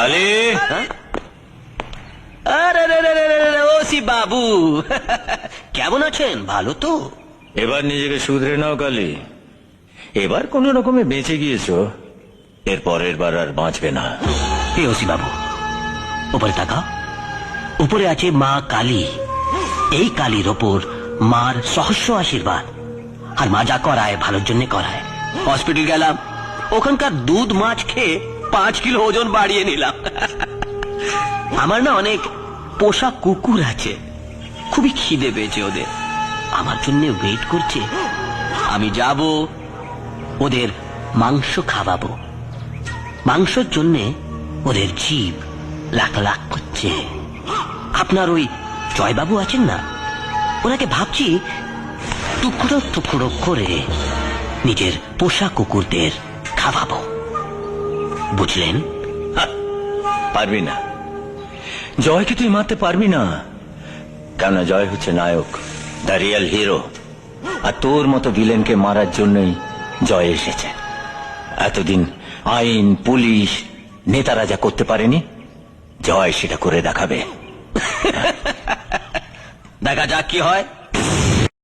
কালী, আরে রে রে রে রে রে, ওসি বাবু কেমন আছেন? ভালো তো? এবার নিজেকে শুধরে নাও কালী। এবার কোন রকমে বেঁচে গিয়েছো, এর পরের বার আর বাঁচবে না। এ ওসি বাবু, উপরে তাকাও। উপরে আছে মা কালী। এই কালীর ওপর মার সহস্র আশীর্বাদ। আর মা যা করায় ভালোর জন্য করায়। হসপিটাল গেলাম, ওখানকার দুধ মাছ খেয়ে 5 কিলো ওজন বাড়িয়ে নিলাম। আমার না অনেক পোষা কুকুর আছে, খুবই খিদে পেয়েছে ওদের, আমার জন্য ওয়েট করছে। আমি যাব, ওদের মাংস খাওয়াবো। মাংসের জন্যে ওদের জীব লাখ লাখ করছে। আপনার ওই জয়বাবু আছেন না, ওনাকে ভাবছি টুকরো টুকরো করে নিজের পোষা কুকুরদের খাওয়াবো। বুঝলেন? পারবি না, জয়কে তুই মারতে পারবি না। কেননা জয় হচ্ছে নায়ক, দ্য রিয়েল হিরো। আর তোর মতো ভিলেনকে মারার জন্যই জয় এসেছে। এতদিন আইন, পুলিশ, নেতারা যা করতে পারেনি, জয় সেটা করে দেখাবে। দেখা যাক কি হয়।